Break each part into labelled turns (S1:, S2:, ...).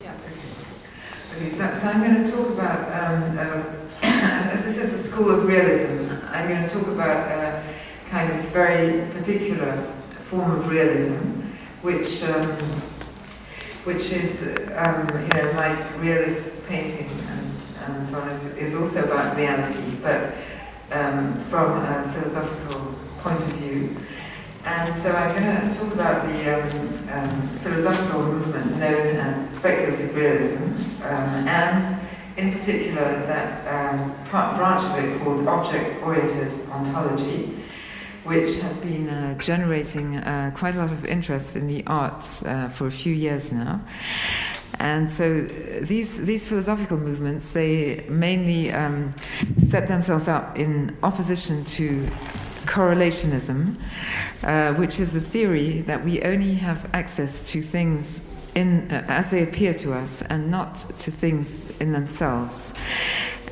S1: Yeah, it's okay. Okay, so I'm going to talk about, this is a school of realism. I'm going to talk about a kind of very particular form of realism, which is, like realist painting and so on, is also about reality, but from a philosophical point of view. And so I'm going to talk about the philosophical movement known as speculative realism, and in particular that branch of it called object-oriented ontology, which has been generating quite a lot of interest in the arts for a few years now. And so these philosophical movements, they mainly set themselves up in opposition to correlationism, which is the theory that we only have access to things as they appear to us and not to things in themselves.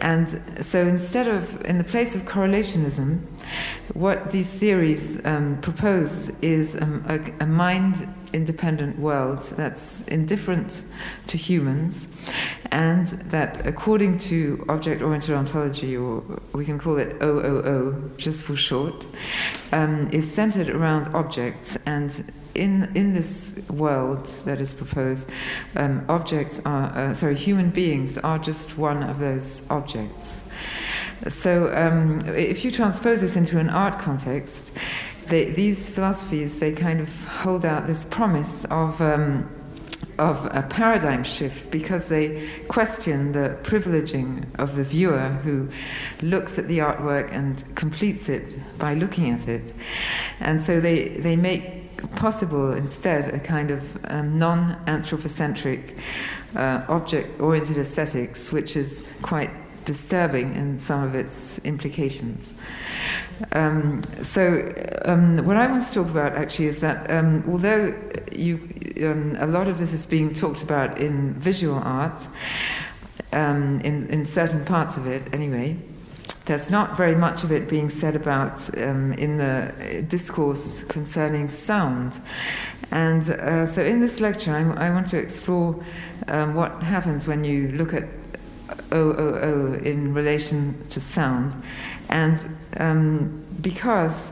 S1: And so instead of, in the place of correlationism, what these theories propose is a mind-independent world that's indifferent to humans, and that, according to object-oriented ontology, or we can call it OOO, just for short, is centered around objects. And in this world that is proposed, human beings are just one of those objects. So if you transpose this into an art context, these philosophies, they kind of hold out this promise of a paradigm shift, because they question the privileging of the viewer who looks at the artwork and completes it by looking at it. And so they make possible instead a kind of non-anthropocentric object-oriented aesthetics, which is quite disturbing in some of its implications. What I want to talk about actually is that although a lot of this is being talked about in visual art, in certain parts of it anyway, there's not very much of it being said about in the discourse concerning sound. And so in this lecture I want to explore what happens when you look at OOO in relation to sound. And because,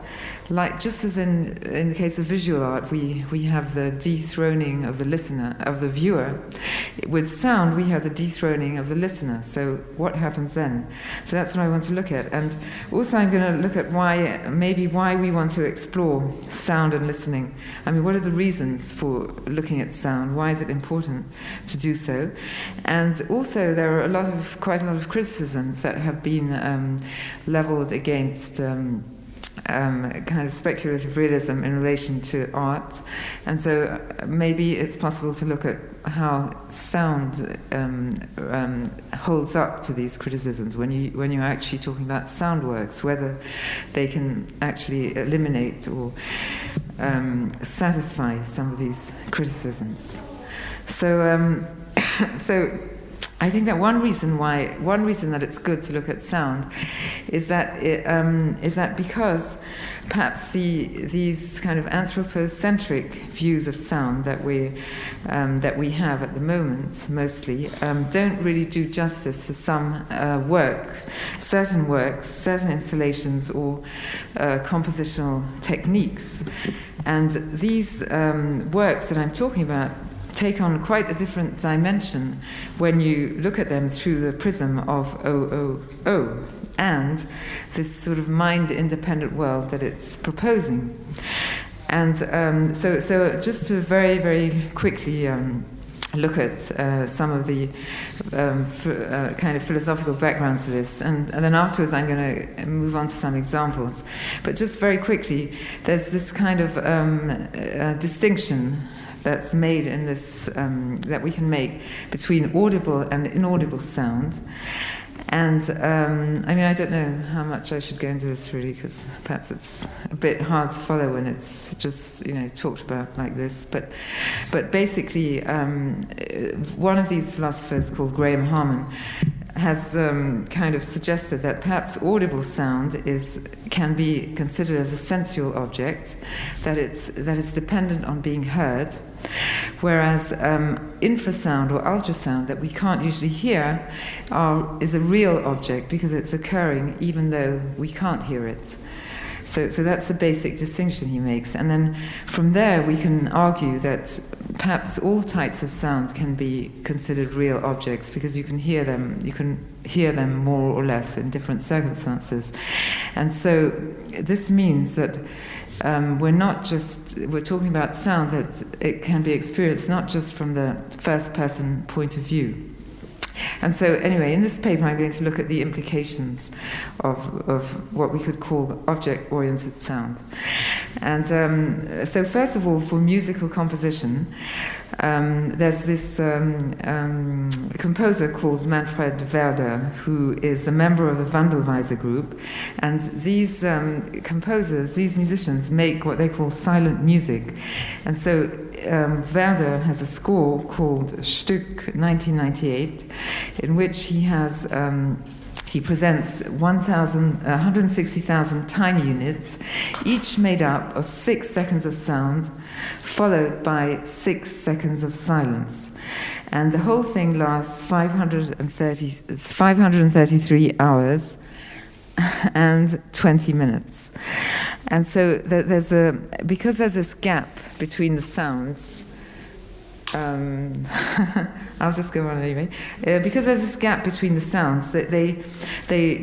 S1: like just as in the case of visual art, we have the dethroning of the listener, of the viewer, with sound we have the dethroning of the listener. So what happens then? So that's what I want to look at. And also I'm going to look at why we want to explore sound and listening. I mean, what are the reasons for looking at sound? Why is it important to do so? And also there are quite a lot of criticisms that have been leveled against kind of speculative realism in relation to art. And so maybe it's possible to look at how sound holds up to these criticisms when you're actually talking about sound works, whether they can actually eliminate or satisfy some of these criticisms. So I think that one reason that it's good to look at sound is that because perhaps these kind of anthropocentric views of sound that we have at the moment mostly don't really do justice to some certain installations or compositional techniques. And these works that I'm talking about take on quite a different dimension when you look at them through the prism of OOO and this sort of mind-independent world that it's proposing. And so just to very, very quickly look at some of the kind of philosophical backgrounds of this, and then afterwards I'm going to move on to some examples. But just very quickly, there's this kind of distinction that's made in this, that we can make between audible and inaudible sound. And I mean, I don't know how much I should go into this really, because perhaps it's a bit hard to follow when it's just, talked about like this. But basically, one of these philosophers called Graham Harman has kind of suggested that perhaps audible sound can be considered as a sensual object, that it's dependent on being heard, whereas infrasound or ultrasound that we can't usually hear is a real object because it's occurring even though we can't hear it. So that's the basic distinction he makes. And then from there we can argue that perhaps all types of sound can be considered real objects because you can hear them more or less in different circumstances. And so this means that we're talking about sound that it can be experienced not just from the first person point of view. And so anyway, in this paper I'm going to look at the implications of what we could call object-oriented sound. And so first of all, for musical composition, there's this composer called Manfred Werder, who is a member of the Wandelweiser group. And these composers, these musicians, make what they call silent music. And so Werder has a score called Stück 1998, in which he presents 160,000 time units, each made up of 6 seconds of sound, followed by 6 seconds of silence. And the whole thing lasts 533 hours and 20 minutes. And so because there's this gap between the sounds, I'll just go on anyway. Because there's this gap between the sounds, that they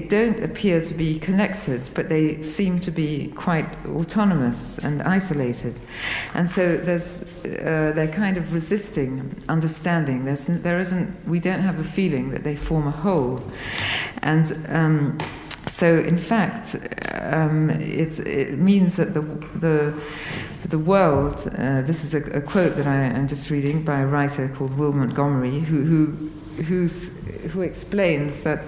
S1: don't appear to be connected, but they seem to be quite autonomous and isolated. And so they're kind of resisting understanding. We don't have the feeling that they form a whole. And so, in fact, it means that the world. This is a quote that I am just reading by a writer called Will Montgomery, who explains that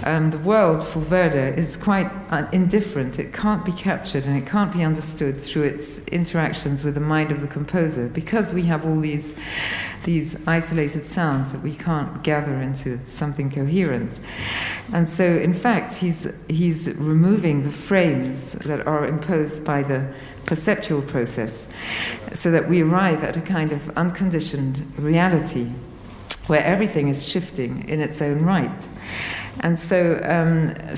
S1: the world for Werder is quite indifferent. It can't be captured and it can't be understood through its interactions with the mind of the composer, because we have all these isolated sounds that we can't gather into something coherent. And so, in fact, he's removing the frames that are imposed by the perceptual process, so that we arrive at a kind of unconditioned reality where everything is shifting in its own right. And so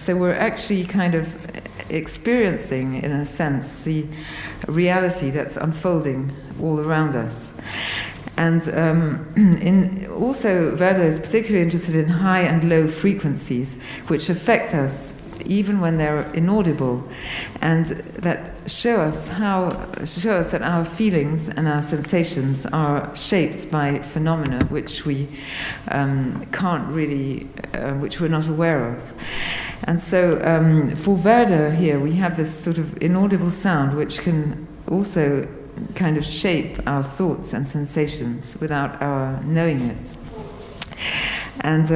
S1: we're actually kind of experiencing, in a sense, the reality that's unfolding all around us. And also Werder is particularly interested in high and low frequencies, which affect us even when they're inaudible, and that show us that our feelings and our sensations are shaped by phenomena which we can't really, which we're not aware of. And so for Werder here we have this sort of inaudible sound which can also kind of shape our thoughts and sensations without our knowing it. And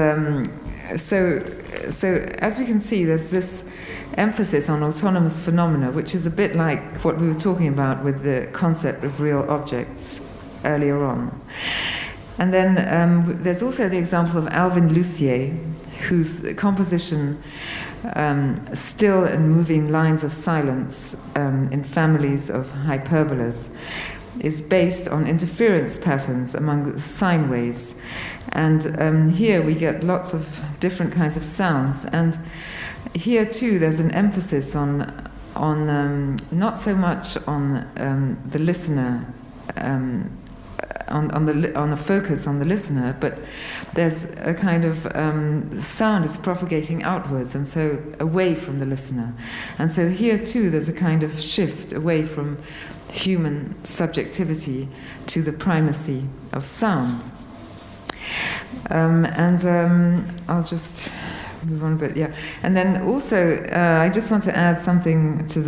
S1: so as we can see, there's this emphasis on autonomous phenomena, which is a bit like what we were talking about with the concept of real objects earlier on. And then there's also the example of Alvin Lucier, whose composition, still and moving lines of silence in families of hyperbolas, is based on interference patterns among the sine waves. And here we get lots of different kinds of sounds. And here too there's an emphasis on not so much on the listener, on the focus on the listener, but there's a kind of sound is propagating outwards, and so away from the listener. And so here too there's a kind of shift away from human subjectivity to the primacy of sound. I'll just move on a bit, yeah. And then also, I just want to add something to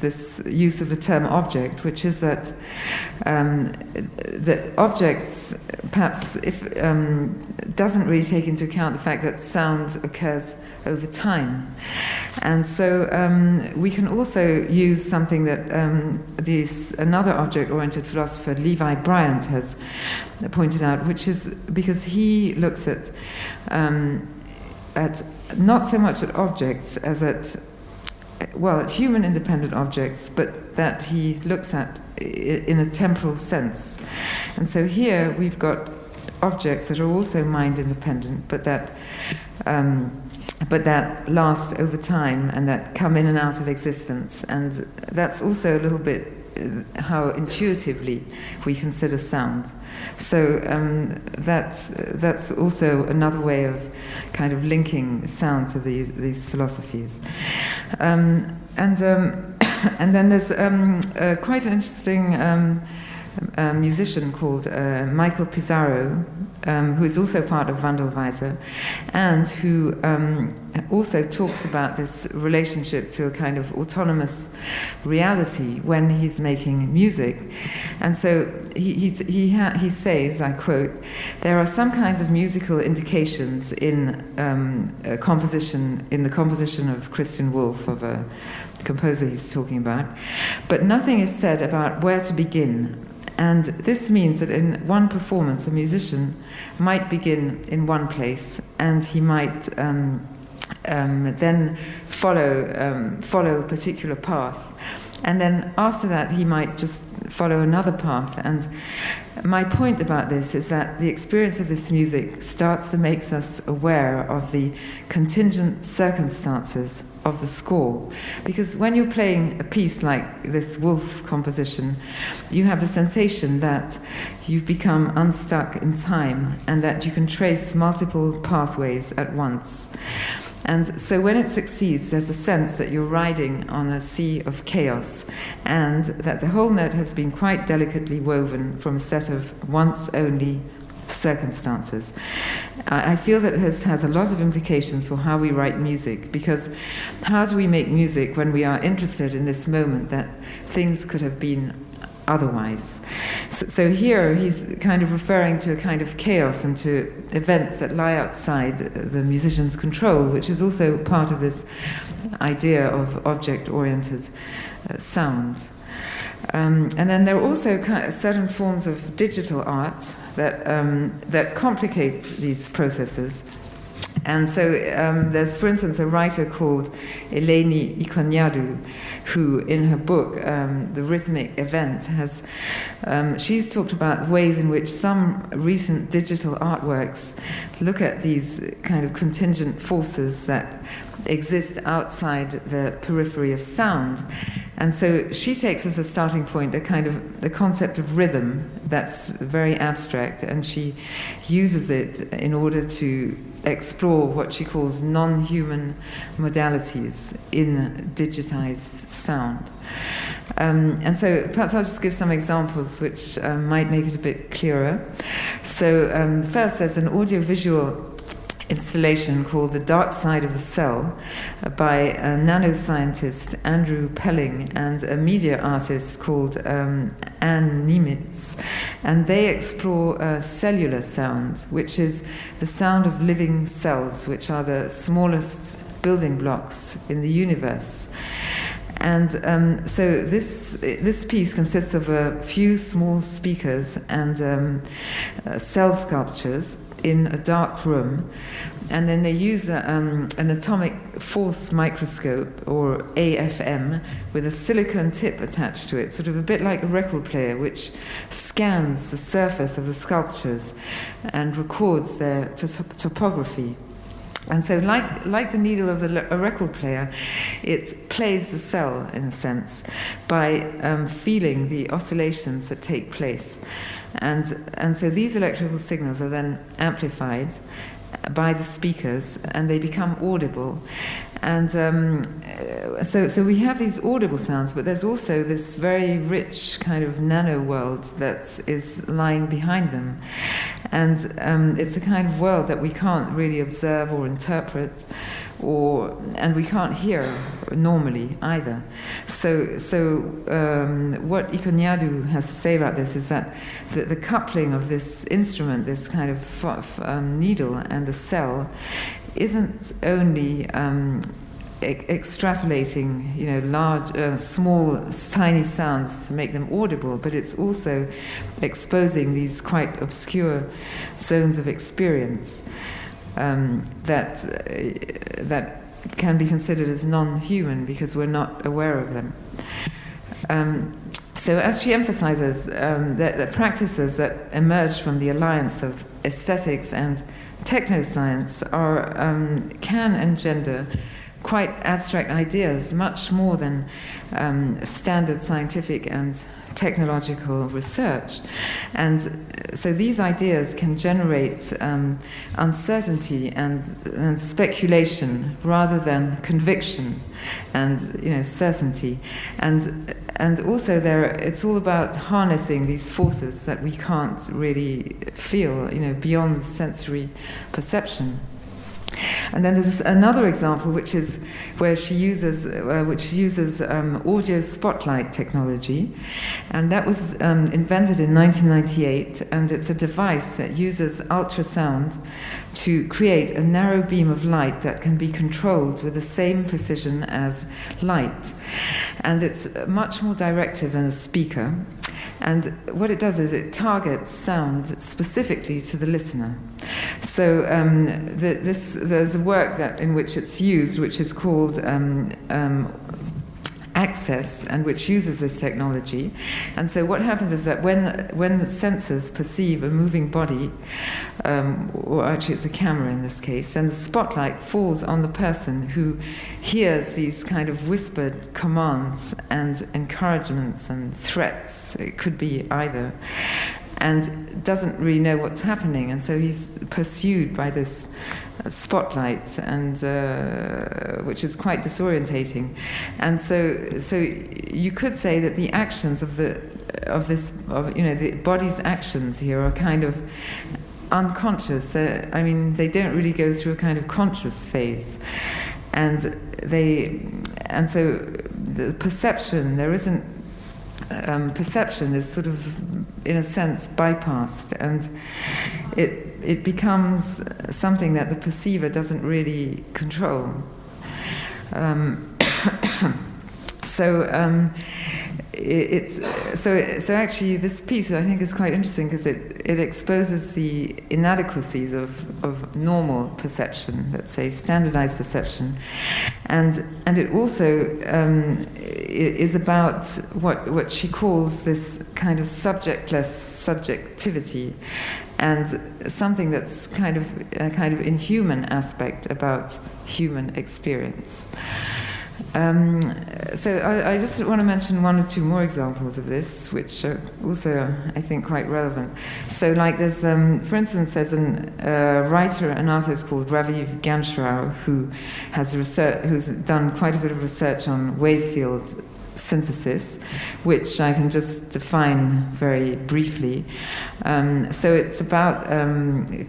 S1: this use of the term object, which is that the objects, perhaps, doesn't really take into account the fact that sound occurs over time. And so we can also use something that another object-oriented philosopher, Levi Bryant, has pointed out, which is because he looks at at not so much at objects as at human independent objects, but that he looks at in a temporal sense. And so here we've got objects that are also mind independent, but that last over time and that come in and out of existence. And that's also a little bit how intuitively we consider sound. So that's also another way of kind of linking sound to these philosophies. And then there's quite an interesting musician called Michael Pizarro, who is also part of Wandelweise, and who also talks about this relationship to a kind of autonomous reality when he's making music. And so he says, I quote, "There are some kinds of musical indications in the composition of Christian Wolff, of a composer he's talking about, but nothing is said about where to begin. And this means that in one performance, a musician might begin in one place, and he might then follow a particular path. And then after that, he might just follow another path. And my point about this is that the experience of this music starts to make us aware of the contingent circumstances of the score. Because when you're playing a piece like this Wolff composition, you have the sensation that you've become unstuck in time and that you can trace multiple pathways at once. And so when it succeeds, there's a sense that you're riding on a sea of chaos, and that the whole net has been quite delicately woven from a set of once-only circumstances. I feel that this has a lot of implications for how we write music, because how do we make music when we are interested in this moment that things could have been otherwise? So here he's kind of referring to a kind of chaos and to events that lie outside the musician's control, which is also part of this idea of object-oriented sound. And then there are also certain forms of digital art that complicate these processes. And so there's, for instance, a writer called Eleni Ikoniadou, who in her book, The Rhythmic Event, she's talked about ways in which some recent digital artworks look at these kind of contingent forces that exist outside the periphery of sound. And so she takes as a starting point the concept of rhythm that's very abstract, and she uses it in order to explore what she calls non-human modalities in digitized sound. And so perhaps I'll just give some examples which might make it a bit clearer. So first, there's an audiovisual installation called The Dark Side of the Cell by a nanoscientist, Andrew Pelling, and a media artist called Anne Niemitz. And they explore cellular sound, which is the sound of living cells, which are the smallest building blocks in the universe. And so this piece consists of a few small speakers and cell sculptures in a dark room, and then they use an atomic force microscope, or AFM, with a silicon tip attached to it, sort of a bit like a record player, which scans the surface of the sculptures and records their topography. And so like the needle of a record player, it plays the cell, in a sense, by feeling the oscillations that take place. And so these electrical signals are then amplified by the speakers, and they become audible. And so we have these audible sounds, but there's also this very rich kind of nano world that is lying behind them. And it's a kind of world that we can't really observe or interpret, and we can't hear normally either. So what Ikoniadou has to say about this is that the coupling of this instrument, this kind of needle and the cell, isn't only extrapolating, large, small, tiny sounds to make them audible, but it's also exposing these quite obscure zones of experience. that can be considered as non-human because we're not aware of them. So as she emphasizes, the practices that emerge from the alliance of aesthetics and technoscience can engender quite abstract ideas, much more than standard scientific and technological research. And so these ideas can generate uncertainty and speculation rather than conviction and certainty. And also it's all about harnessing these forces that we can't really feel, beyond sensory perception. And then there's another example, which is where she uses audio spotlight technology, and that was invented in 1998. And it's a device that uses ultrasound to create a narrow beam of light that can be controlled with the same precision as light, and it's much more directive than a speaker. And what it does is it targets sound specifically to the listener. So there's a work in which it's used, which is called Access, and which uses this technology. And so what happens is that when the sensors perceive a moving body, or actually it's a camera in this case, then the spotlight falls on the person who hears these kind of whispered commands and encouragements and threats. It could be either. And doesn't really know what's happening, and so he's pursued by this spotlight, and which is quite disorientating. And so you could say that the actions of the body's actions here are kind of unconscious. They don't really go through a kind of conscious phase, and so the perception, there isn't. Perception is sort of, in a sense, bypassed, and it becomes something that the perceiver doesn't really control. So actually this piece I think is quite interesting because it exposes the inadequacies of normal perception, let's say standardized perception, and it also is about what she calls this kind of subjectless subjectivity, and something that's kind of a kind of inhuman aspect about human experience. So I just want to mention one or two more examples of this, which are also, I think, quite relevant. So, like, there's, for instance, there's a writer, an artist called Ravi Gancho, who's done quite a bit of research on wave field synthesis, which I can just define very briefly. So it's about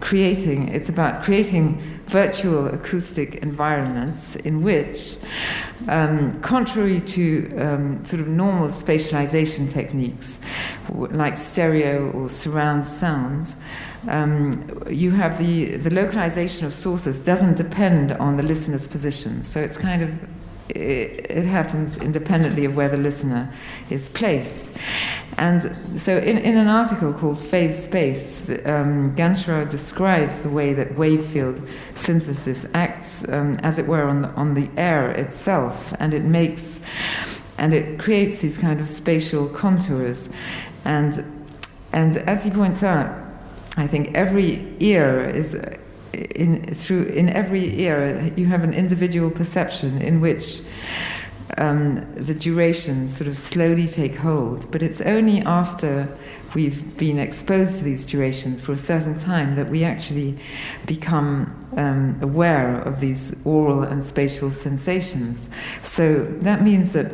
S1: creating virtual acoustic environments in which, contrary to sort of normal spatialization techniques like stereo or surround sound, you have the localization of sources doesn't depend on the listener's position. So it's kind of it happens independently of where the listener is placed. And so in an article called Phase Space, Gancho describes the way that wave field synthesis acts, as it were, on the air itself, and it creates these kind of spatial contours. And as he points out, I think every ear is... In every ear, you have an individual perception in which the durations sort of slowly take hold, but it's only after we've been exposed to these durations for a certain time that we actually become aware of these aural and spatial sensations. So that means that,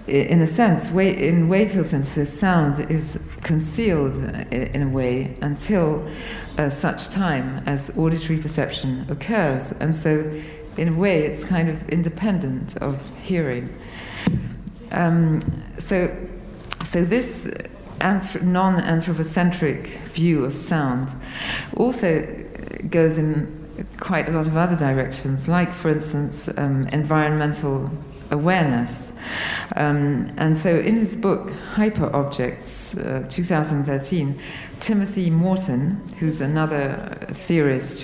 S1: in a sense, in wave field synthesis, sound is concealed in a way until such time as auditory perception occurs, and so in a way it's kind of independent of hearing. So this non-anthropocentric view of sound also goes in quite a lot of other directions, like, for instance, environmental awareness. And so in his book, Hyper Objects, 2013, Timothy Morton, who's another theorist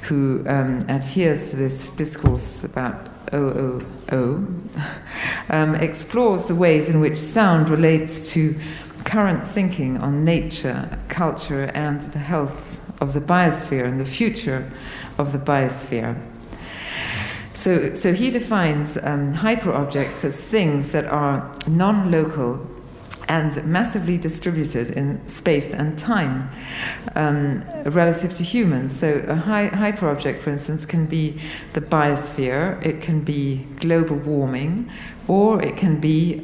S1: who adheres to this discourse about OOO, explores the ways in which sound relates to current thinking on nature, culture, and the health of the biosphere and the future of the biosphere. So he defines hyperobjects as things that are non-local and massively distributed in space and time relative to humans. So a hyperobject, for instance, can be the biosphere, it can be global warming, or it can be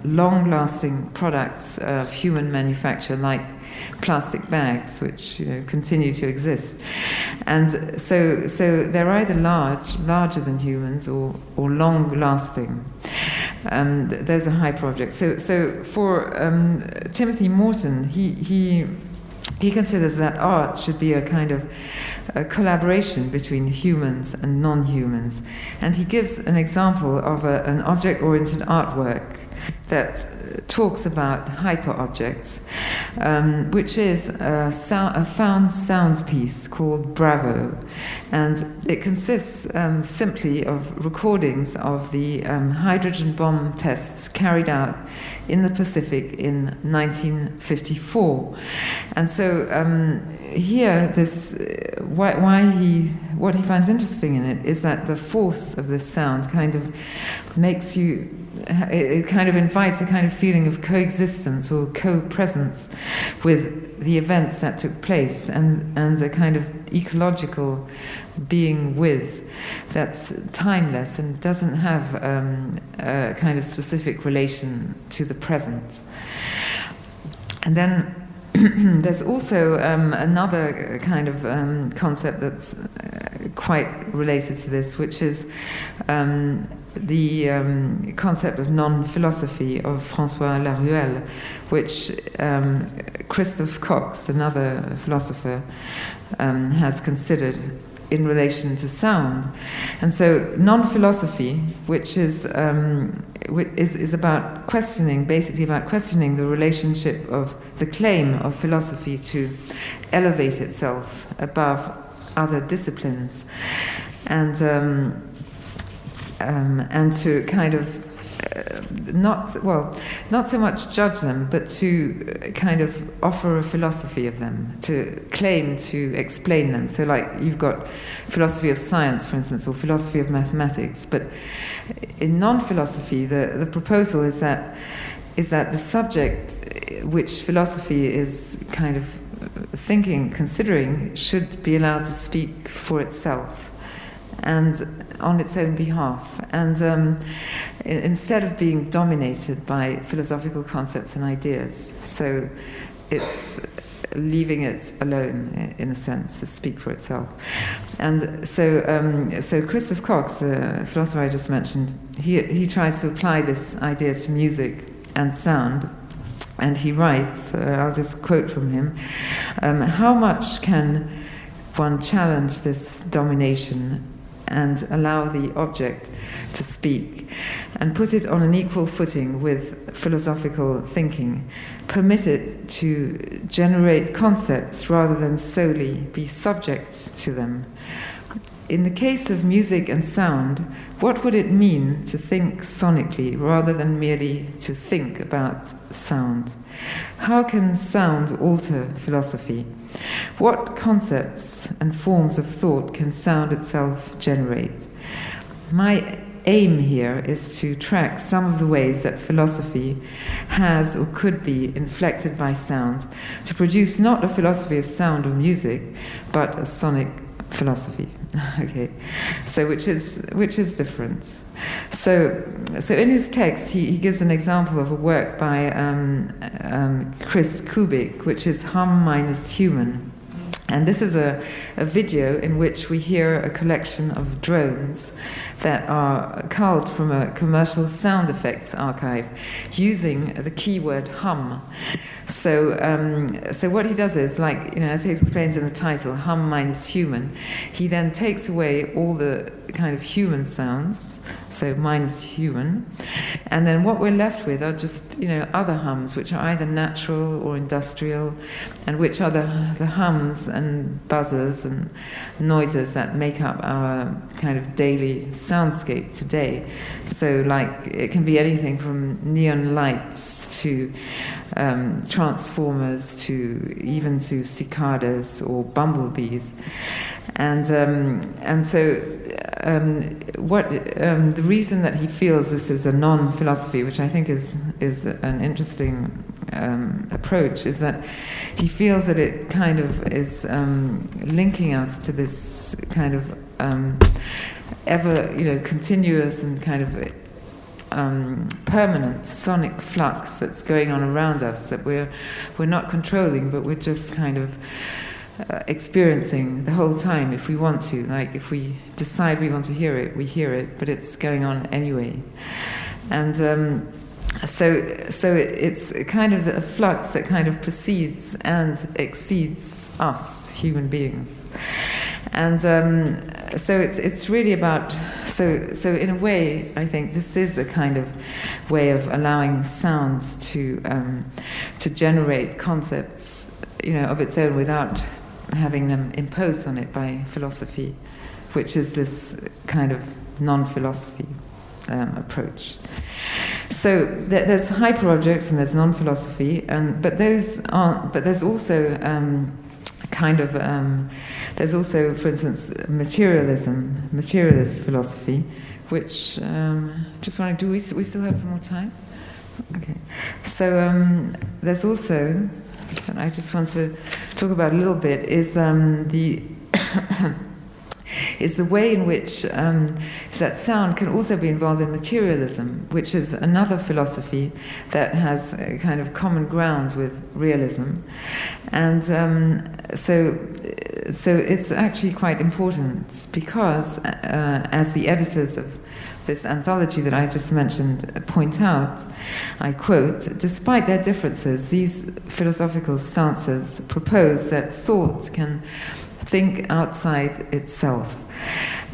S1: long-lasting products of human manufacture, like plastic bags, which continue to exist. And so they're either larger than humans, or long-lasting. Those are hyperobjects. So for Timothy Morton, he considers that art should be a kind of a collaboration between humans and non-humans. And he gives an example of an object-oriented artwork that talks about hyperobjects, which is a found sound piece called Bravo. And it consists simply of recordings of the hydrogen bomb tests carried out in the Pacific in 1954. And so here, what he finds interesting in it is that the force of this sound kind of makes you, it kind of invites a kind of feeling of coexistence or co-presence with the events that took place, and a kind of ecological being with that's timeless and doesn't have a kind of specific relation to the present. And then there's also another kind of concept that's quite related to this, which is the concept of non-philosophy of François Laruelle, which Christoph Cox, another philosopher, has considered in relation to sound. And so non-philosophy, which is about questioning, basically about questioning the relationship of the claim of philosophy to elevate itself above other disciplines, and to kind of not so much judge them, but to kind of offer a philosophy of them, to claim to explain them. So like you've got philosophy of science, for instance, or philosophy of mathematics, but in non-philosophy the proposal is that the subject which philosophy is kind of considering, should be allowed to speak for itself and on its own behalf, and instead of being dominated by philosophical concepts and ideas. So it's leaving it alone, in a sense, to speak for itself. And so Christoph Cox, the philosopher I just mentioned, he tries to apply this idea to music and sound. And he writes, I'll just quote from him, how much can one challenge this domination and allow the object to speak, and put it on an equal footing with philosophical thinking, permit it to generate concepts rather than solely be subject to them. In the case of music and sound, what would it mean to think sonically rather than merely to think about sound? How can sound alter philosophy? What concepts and forms of thought can sound itself generate? My aim here is to track some of the ways that philosophy has or could be inflected by sound, to produce not a philosophy of sound or music, but a sonic philosophy. Okay, so which is different. So in his text he gives an example of a work by Chris Kubik, which is hum minus human, And this is a video in which we hear a collection of drones that are culled from a commercial sound effects archive using the keyword hum. So what he does is, like, as he explains in the title, hum minus human, he then takes away all the kind of human sounds, so minus human, and then what we're left with are just, other hums, which are either natural or industrial, and which are the hums and buzzers and noises that make up our kind of daily soundscape today. So, like, it can be anything from neon lights to transformers to even to cicadas or bumblebees. And so the reason that he feels this is a non-philosophy, which I think is an interesting approach, is that he feels that it kind of is linking us to this kind of ever, continuous and kind of permanent sonic flux that's going on around us, that we're not controlling, but we're just kind of experiencing the whole time if we want to. Like, if we decide we want to hear it, we hear it, but it's going on anyway. And so it's kind of a flux that kind of precedes and exceeds us, human beings. And so it's really about, so in a way, I think this is a kind of way of allowing sounds to generate concepts, of its own without having them imposed on it by philosophy, which is this kind of non-philosophy approach. So there's hyper-objects and there's non-philosophy, but those aren't. But there's also there's also, for instance, materialist philosophy, which just want to do. We still have some more time. Okay. So there's also, and I just want to talk about a little bit, is is the way in which that sound can also be involved in materialism, which is another philosophy that has a kind of common ground with realism. And so it's actually quite important because, as the editors of this anthology that I just mentioned point out, I quote, "Despite their differences, these philosophical stances propose that thought can think outside itself,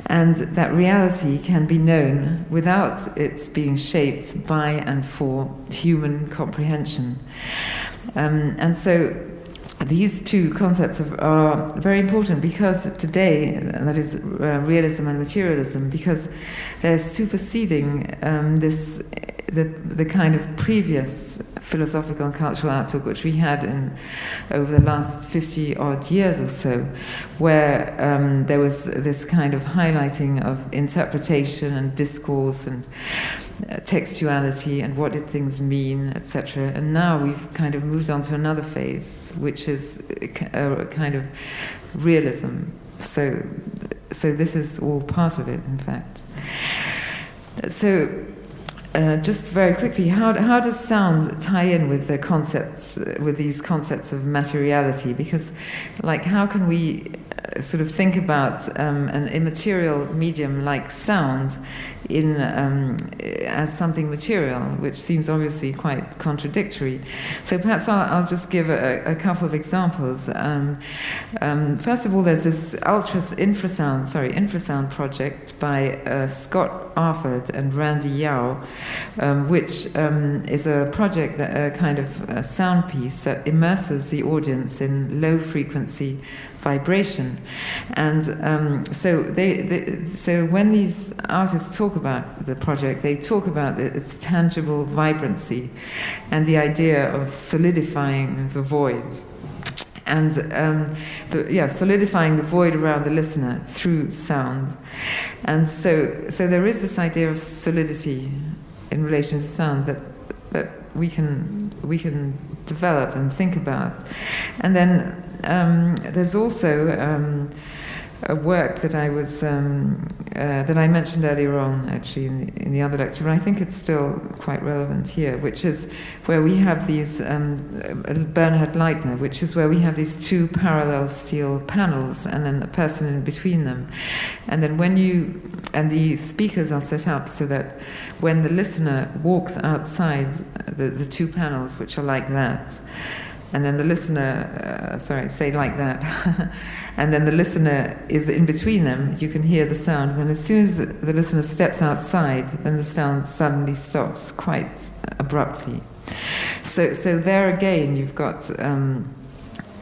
S1: and that reality can be known without its being shaped by and for human comprehension." And so these two concepts are very important because today, that is realism and materialism, because they're superseding the kind of previous philosophical and cultural outlook which we had over the last 50 odd years or so, where there was this kind of highlighting of interpretation and discourse and textuality and what did things mean, etc. And now we've kind of moved on to another phase, which is a kind of realism. So this is all part of it, in fact. So just very quickly, how does sound tie in with the concepts, with these concepts of materiality? Because, like, how can we sort of think about an immaterial medium like sound as something material, which seems obviously quite contradictory. So perhaps I'll just give a couple of examples. First of all, there's this infrasound project by Scott Arford and Randy Yao, which is a project, a kind of a sound piece that immerses the audience in low frequency vibration. And so when these artists talk about the project, they talk about its tangible vibrancy and the idea of solidifying the void. And solidifying the void around the listener through sound. And so there is this idea of solidity in relation to sound that we can develop and think about. And then there's also a work that I was that I mentioned earlier on, actually in the other lecture, but I think it's still quite relevant here, which is where we have these Bernhard Leitner, which is where we have these two parallel steel panels, and then a person in between them, and then the speakers are set up so that when the listener walks outside the two panels, which are like that, and then the listener, say like that, and then the listener is in between them, you can hear the sound, and then as soon as the listener steps outside, then the sound suddenly stops quite abruptly. So there again, you've got a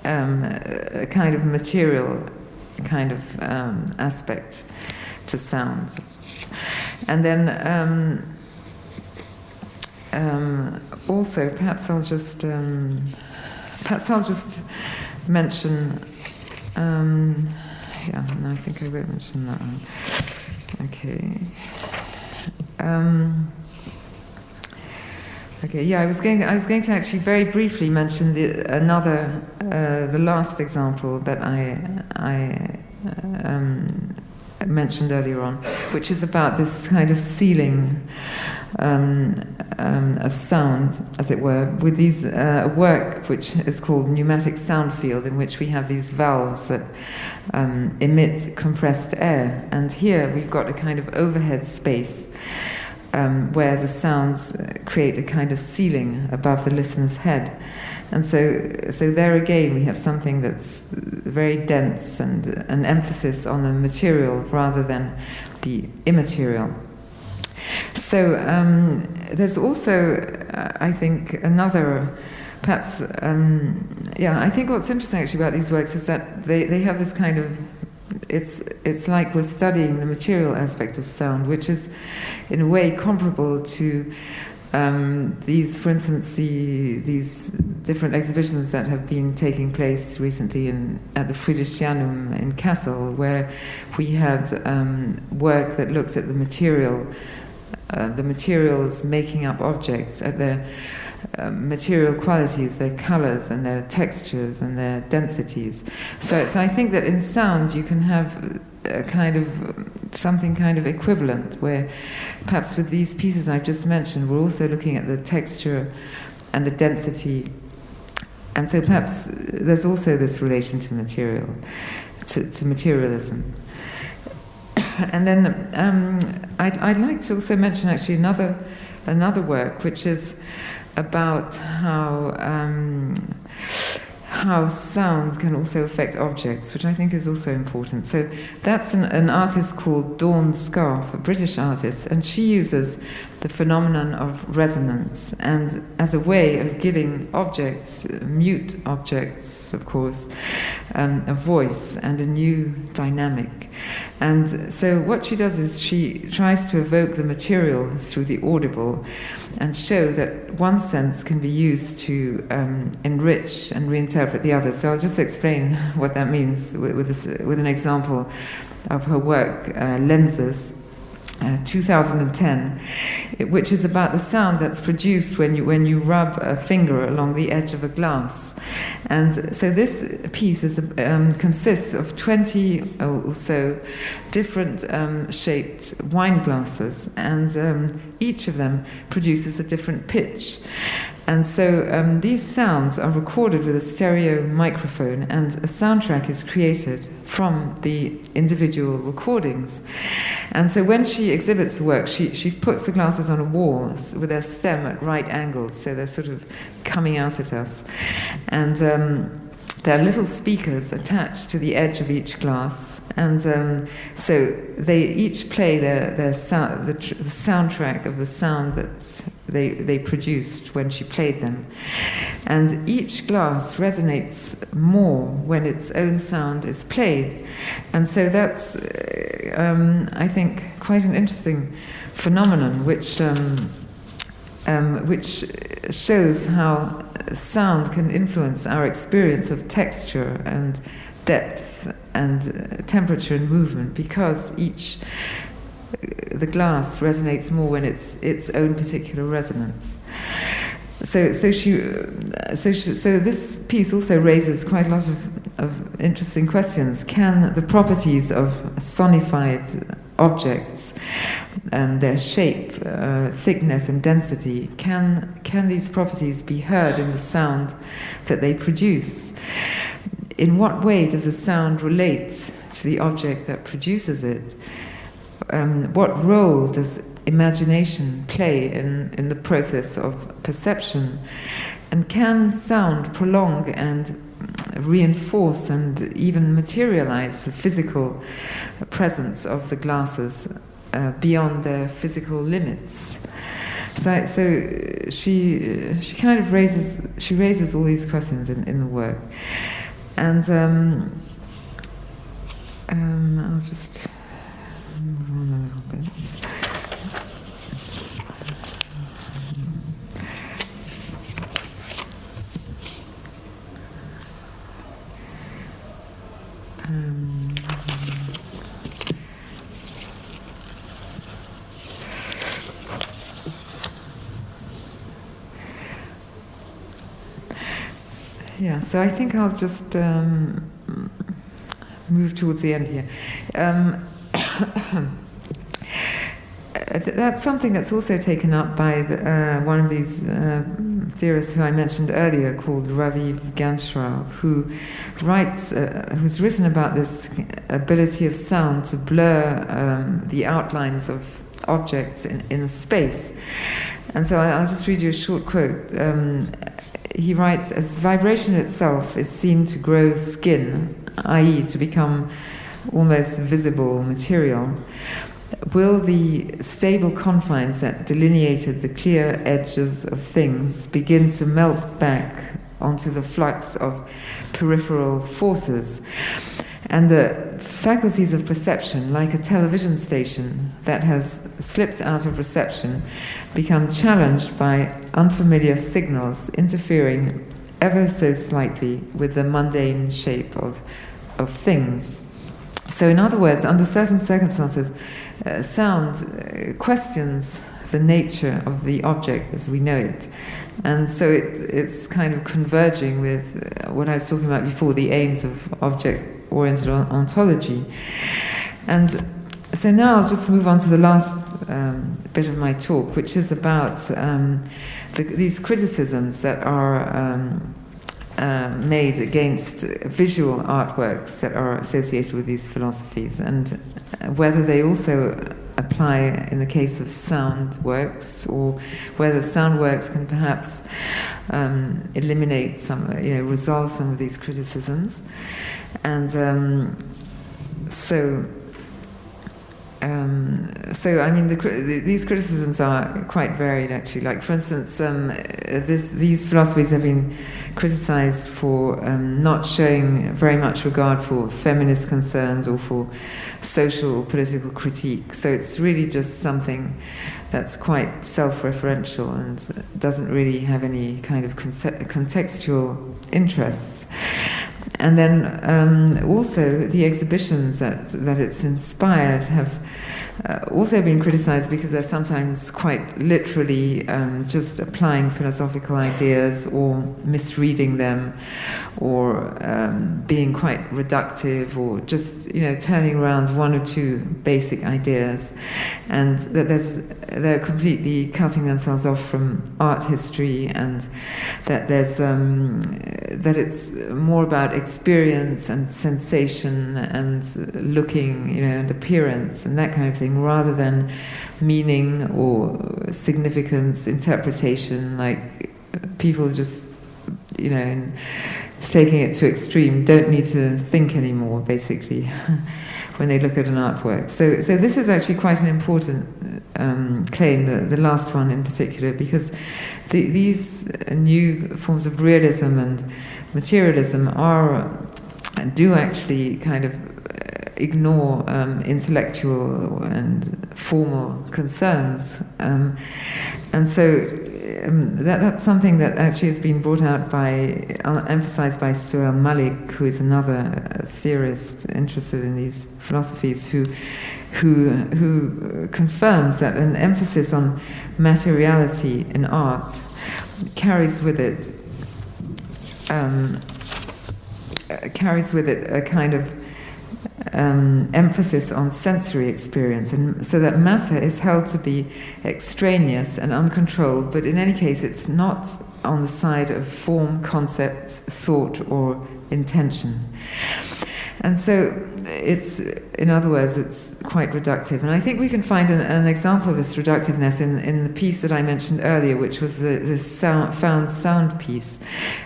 S1: kind of material kind of aspect to sound. And then also, perhaps I'll just mention, no, I think I won't mention that one. Okay. I was going to actually very briefly mention the last example that I mentioned earlier on, which is about this kind of ceiling of sound, as it were, with these work which is called pneumatic sound field, in which we have these valves that emit compressed air. And here we've got a kind of overhead space where the sounds create a kind of ceiling above the listener's head. And so there again we have something that's very dense and an emphasis on the material rather than the immaterial. So there's also, I think, another, perhaps, I think what's interesting actually about these works is that they have this kind of, it's like we're studying the material aspect of sound, which is in a way comparable to these, for instance, these different exhibitions that have been taking place recently at the Friedrichianum in Kassel, where we had work that looks at the materials making up objects, at their material qualities, their colors and their textures and their densities. So I think that in sound you can have a kind of something kind of equivalent, where perhaps with these pieces I've just mentioned, we're also looking at the texture and the density. And so perhaps there's also this relation to material, to materialism. And then I'd like to also mention actually another work, which is about how sound can also affect objects, which I think is also important. So that's an artist called Dawn Scarfe, a British artist, and she uses the phenomenon of resonance and as a way of giving objects, mute objects, of course, a voice and a new dynamic. And so what she does is she tries to evoke the material through the audible and show that one sense can be used to enrich and reinterpret the other. So I'll just explain what that means with an example of her work, Lenses, 2010, which is about the sound that's produced when you rub a finger along the edge of a glass. And so this piece consists of 20 or so different shaped wine glasses, and each of them produces a different pitch. And so these sounds are recorded with a stereo microphone, and a soundtrack is created from the individual recordings. And so when she exhibits the work, she puts the glasses on a wall with their stem at right angles, so they're sort of coming out at us. And there are little speakers attached to the edge of each glass, and so they each play their sound, the soundtrack of the sound that they produced when she played them. And each glass resonates more when its own sound is played. And so that's, I think, quite an interesting phenomenon, which shows how sound can influence our experience of texture and depth and temperature and movement, because the glass resonates more when it's its own particular resonance. So this piece also raises quite a lot of interesting questions. Can the properties of sonified objects, their shape, thickness and density, can these properties be heard in the sound that they produce? In what way does a sound relate to the object that produces it? What role does imagination play in the process of perception? And can sound prolong and reinforce and even materialize the physical presence of the glasses beyond their physical limits? So she kind of raises all these questions in the work, and I'll just move on a little bit. Yeah, so I think I'll just move towards the end here. That's something that's also taken up by one of these theorists who I mentioned earlier, called Ravi Gancho, who who's written about this ability of sound to blur the outlines of objects in a space. And so I'll just read you a short quote. He writes, "As vibration itself is seen to grow skin, i.e. to become almost visible material, will the stable confines that delineated the clear edges of things begin to melt back onto the flux of peripheral forces? And the faculties of perception, like a television station that has slipped out of reception, become challenged by unfamiliar signals interfering ever so slightly with the mundane shape of things." So in other words, under certain circumstances, sound questions the nature of the object as we know it. And so it's kind of converging with what I was talking about before, the aims of object-oriented ontology. And so now I'll just move on to the last bit of my talk, which is about these criticisms that are made against visual artworks that are associated with these philosophies, and whether they also apply in the case of sound works, or whether sound works can perhaps eliminate some, resolve some of these criticisms. And so I mean, these criticisms are quite varied, actually. Like, for instance, these philosophies have been criticized for not showing very much regard for feminist concerns or for social or political critique. So it's really just something that's quite self-referential and doesn't really have any kind of contextual interests. And then also the exhibitions that it's inspired have also been criticized because they're sometimes quite literally just applying philosophical ideas or misreading them, or being quite reductive, or just turning around one or two basic ideas, and that they're completely cutting themselves off from art history, and that that it's more about experience and sensation and looking, and appearance and that kind of thing, rather than meaning or significance, interpretation. Like, people just, taking it to extreme, don't need to think anymore, basically, when they look at an artwork. So this is actually quite an important claim, the last one in particular, because these new forms of realism and materialism do actually kind of ignore intellectual and formal concerns, and so that's something that actually has been brought out emphasized by Suhail Malik, who is another theorist interested in these philosophies, who confirms that an emphasis on materiality in art carries with it carries with it a kind of emphasis on sensory experience, and so that matter is held to be extraneous and uncontrolled, but in any case it's not on the side of form, concept, thought or intention. And so it's, in other words, it's quite reductive. And I think we can find an example of this reductiveness in the piece that I mentioned earlier, which was this found sound piece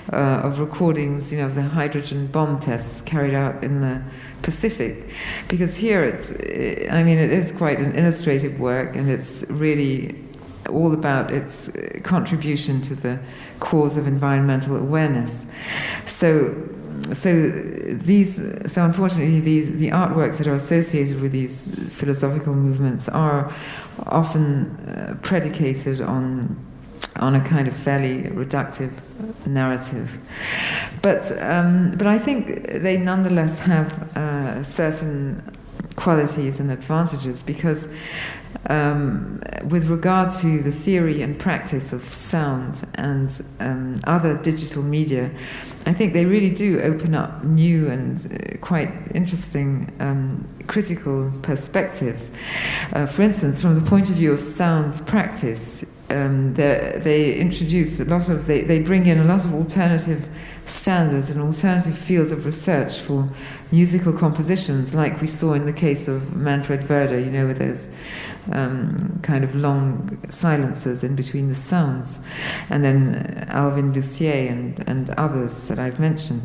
S1: of recordings, of the hydrogen bomb tests carried out in the Pacific. Because here it is quite an illustrative work, and it's really all about its contribution to the cause of environmental awareness. So unfortunately the artworks that are associated with these philosophical movements are often predicated on a kind of fairly reductive narrative, but I think they nonetheless have certain qualities and advantages, because with regard to the theory and practice of sound and other digital media, I think they really do open up new and quite interesting critical perspectives. For instance, from the point of view of sound practice, they introduce they bring in a lot of alternative standards and alternative fields of research for musical compositions, like we saw in the case of Manfred Werder, with those kind of long silences in between the sounds, and then Alvin Lucier and others that I've mentioned.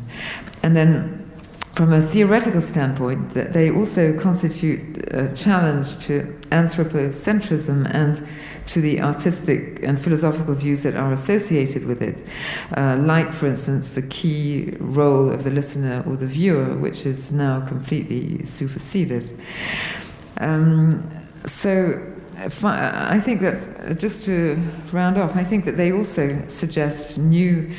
S1: And then from a theoretical standpoint, they also constitute a challenge to anthropocentrism and to the artistic and philosophical views that are associated with it, like, for instance, the key role of the listener or the viewer, which is now completely superseded. So I think that, just to round off, I think that they also suggest new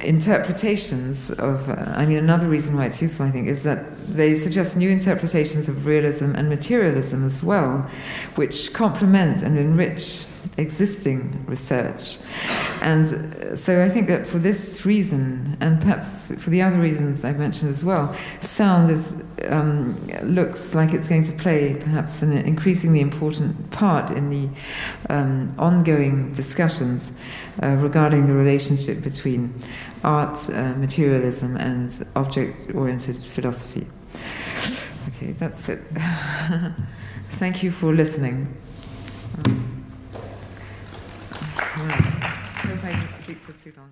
S1: interpretations of, another reason why it's useful, I think, is that they suggest new interpretations of realism and materialism as well, which complement and enrich existing research. And so I think that for this reason, and perhaps for the other reasons I've mentioned as well, sound looks like it's going to play perhaps an increasingly important part in the ongoing discussions regarding the relationship between art, materialism, and object-oriented philosophy. Okay, that's it. Thank you for listening. I hope I didn't speak for too long.